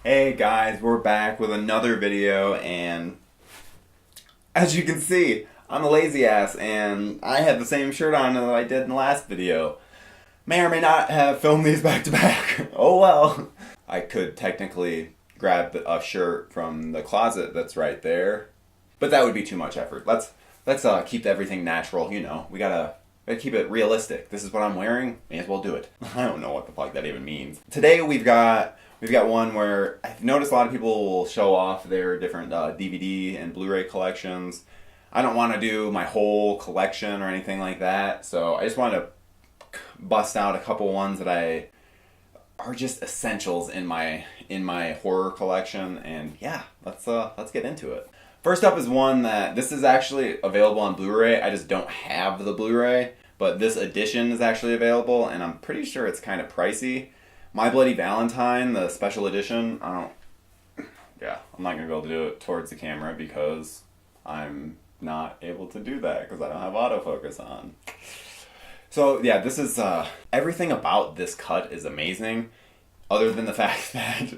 Hey guys, we're back with another video, and as you can see, I'm a lazy ass and I have the same shirt on that I did in the last video. May or may not have filmed these back to back. Oh well. I could technically grab a shirt from the closet that's right there, but that would be too much effort. Let's keep everything natural, we gotta keep it realistic. This is what I'm wearing, may as well do it. I don't know what the fuck that even means. Today we've got one where I've noticed a lot of people will show off their different DVD and Blu-ray collections. I don't want to do my whole collection or anything like that, so I just want to bust out a couple ones that are just essentials in my horror collection, and yeah, let's get into it. First up is one that this is actually available on Blu-ray. I just don't have the Blu-ray, but this edition is actually available, and I'm pretty sure it's kind of pricey. My Bloody Valentine, the special edition, I'm not going to be able to do it towards the camera because I'm not able to do that because I don't have autofocus on. So yeah, this is, everything about this cut is amazing, other than the fact that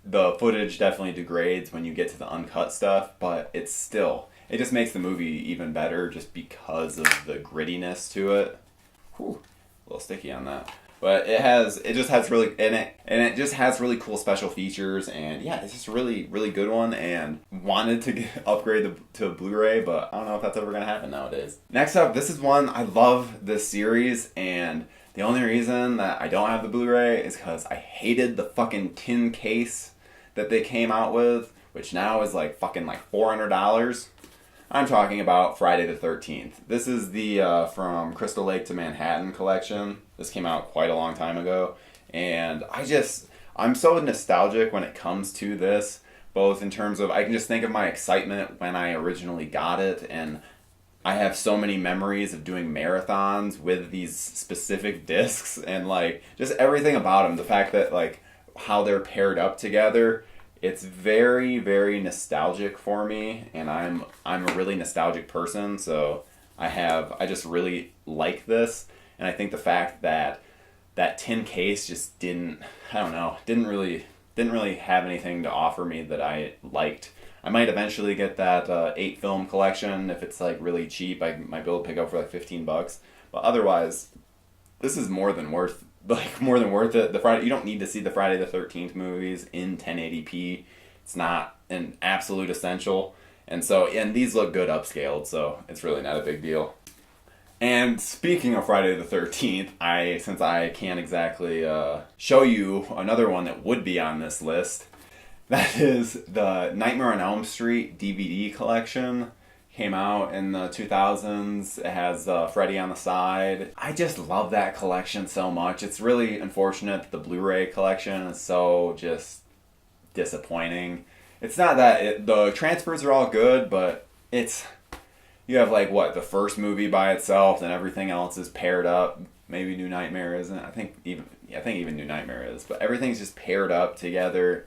the footage definitely degrades when you get to the uncut stuff, but it just makes the movie even better just because of the grittiness to it. Whew, a little sticky on that. But it just has really cool special features, and yeah, it's just a really, really good one, and wanted to upgrade to Blu-ray, but I don't know if that's ever going to happen nowadays. Next up, this is one, I love this series, and the only reason that I don't have the Blu-ray is because I hated the fucking tin case that they came out with, which now is like $400. I'm talking about Friday the 13th. This is the From Crystal Lake to Manhattan collection. This came out quite a long time ago. And I'm so nostalgic when it comes to this, both in terms of, I can just think of my excitement when I originally got it, and I have so many memories of doing marathons with these specific discs, and like, just everything about them. The fact that like, how they're paired up together, it's very, very nostalgic for me, and I'm a really nostalgic person, so I just really like this, and I think the fact that that tin case just didn't really have anything to offer me that I liked. I might eventually get that 8 film collection if it's like really cheap. I might be able to pick up for like $15, but otherwise, this is more than worth it. You don't need to see the Friday the 13th movies in 1080p. It's not an absolute essential. And these look good upscaled, so it's really not a big deal. And speaking of Friday the 13th, since I can't exactly show you another one that would be on this list, that is the Nightmare on Elm Street DVD collection. Came out in the 2000s. It has Freddy on the side. I just love that collection so much. It's really unfortunate that the Blu-ray collection is so just disappointing. It's not that the transfers are all good, but you have like the first movie by itself, and everything else is paired up. Maybe New Nightmare isn't. I think even New Nightmare is, but everything's just paired up together.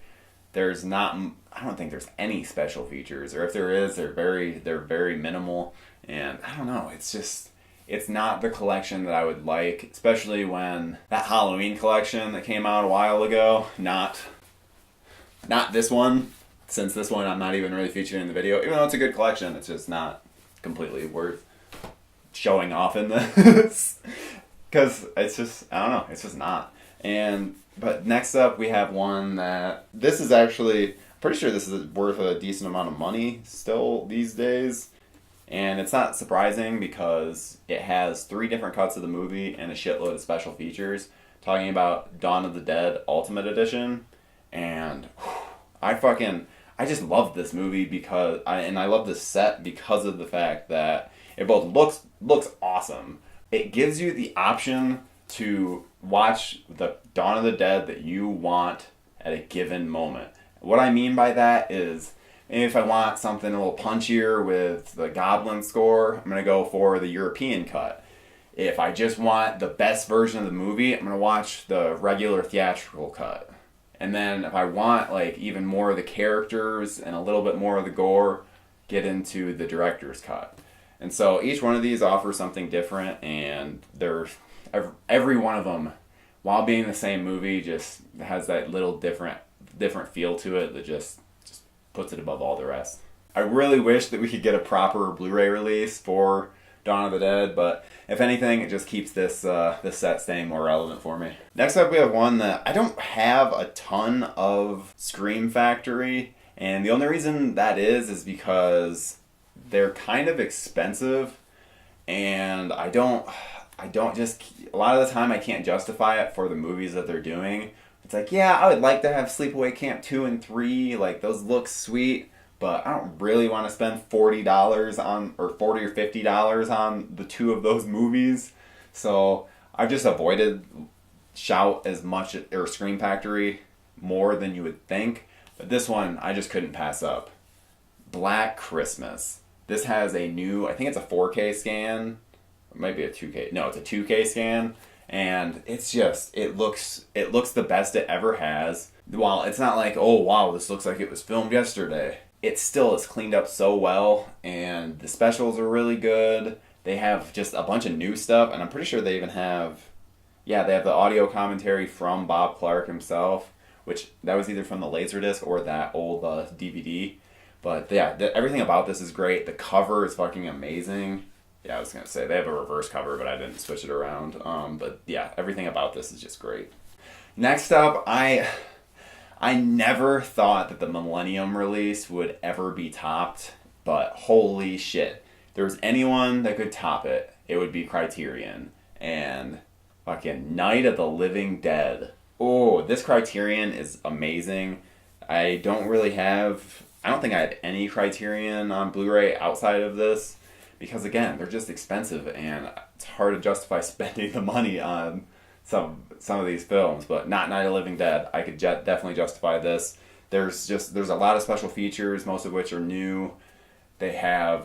I don't think there's any special features, or if there is, they're very minimal, and I don't know, it's not the collection that I would like, especially when that Halloween collection that came out a while ago, not this one, since this one I'm not even really featuring in the video, even though it's a good collection, it's just not completely worth showing off in this, because it's just, I don't know, it's just not. But next up we have one that, this is actually, pretty sure this is worth a decent amount of money still these days, and it's not surprising because it has 3 different cuts of the movie and a shitload of special features. Talking about Dawn of the Dead Ultimate Edition, and I just love this movie I love this set because of the fact that it both looks awesome. It gives you the option to watch the Dawn of the Dead that you want at a given moment. What I mean by that is, if I want something a little punchier with the Goblin score, I'm going to go for the European cut. If I just want the best version of the movie, I'm going to watch the regular theatrical cut. And then if I want like even more of the characters and a little bit more of the gore, get into the director's cut. And so each one of these offers something different, and every one of them, while being the same movie, just has that little different feel to it that just puts it above all the rest. I really wish that we could get a proper Blu-ray release for Dawn of the Dead, but if anything, it just keeps this set staying more relevant for me. Next up, we have one that I don't have a ton of Scream Factory, and the only reason that is because they're kind of expensive, and I don't just, a lot of the time I can't justify it for the movies that they're doing. It's like, yeah, I would like to have Sleepaway Camp 2 and 3, like those look sweet, but I don't really want to spend $40 on, or $40 or $50 on the two of those movies. So I've just avoided Shout as much, or Scream Factory, more than you would think. But this one, I just couldn't pass up. Black Christmas. This has a new, I think it's a 4K scan. It might be a 2K. No, it's a 2K scan. And it's just, it looks the best it ever has. While it's not like, oh wow, this looks like it was filmed yesterday. It still is cleaned up so well, and the specials are really good. They have just a bunch of new stuff, and I'm pretty sure they even have, yeah, they have the audio commentary from Bob Clark himself, which that was either from the Laserdisc or that old DVD. But yeah, everything about this is great. The cover is fucking amazing. Yeah, I was going to say, they have a reverse cover, but I didn't switch it around. But yeah, everything about this is just great. Next up, I never thought that the Millennium release would ever be topped, but holy shit. If there was anyone that could top it, it would be Criterion. And fucking Night of the Living Dead. Oh, this Criterion is amazing. I don't think I have any Criterion on Blu-ray outside of this, because again, they're just expensive and it's hard to justify spending the money on some of these films, but not Night of the Living Dead. I could definitely justify this. There's a lot of special features, most of which are new. They have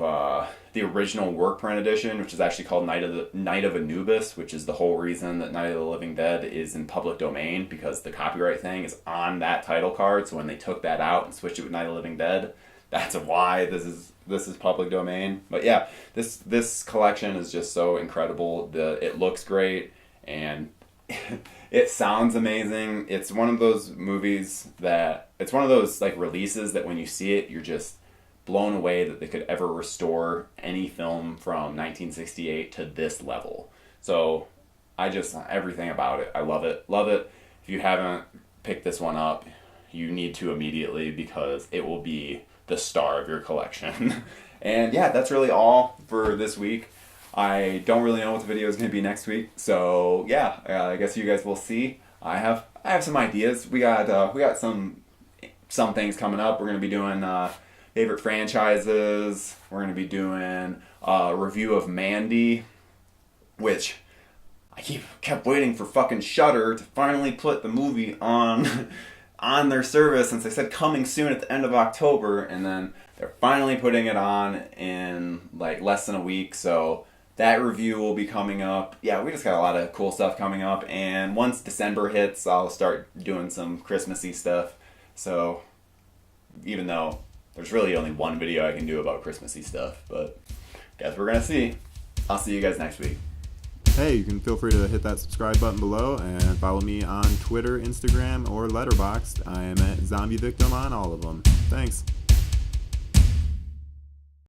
the original work print edition, which is actually called Night of Anubis, which is the whole reason that Night of the Living Dead is in public domain, because the copyright thing is on that title card. So when they took that out and switched it with Night of the Living Dead, that's why this is public domain. But yeah, this collection is just so incredible. It looks great, and it sounds amazing. It's one of those movies it's one of those like releases that when you see it, you're just blown away that they could ever restore any film from 1968 to this level. So everything about it, I love it. If you haven't picked this one up, you need to immediately, because it will be the star of your collection. And yeah, that's really all for this week. I don't really know what the video is going to be next week, so yeah, I guess you guys will see. I have some ideas. We got some things coming up. We're going to be doing favorite franchises. We're going to be doing a review of Mandy, which I kept waiting for fucking Shudder to finally put the movie on their service, since they said coming soon at the end of October, and then they're finally putting it on in like less than a week. So that review will be coming up. Yeah, we just got a lot of cool stuff coming up, and once December hits, I'll start doing some Christmassy stuff. So even though there's really only one video I can do about Christmassy stuff, but guess we're gonna see. I'll see you guys next week. Hey, you can feel free to hit that subscribe button below and follow me on Twitter, Instagram, or Letterboxd. I am at Zombie Victim on all of them. Thanks.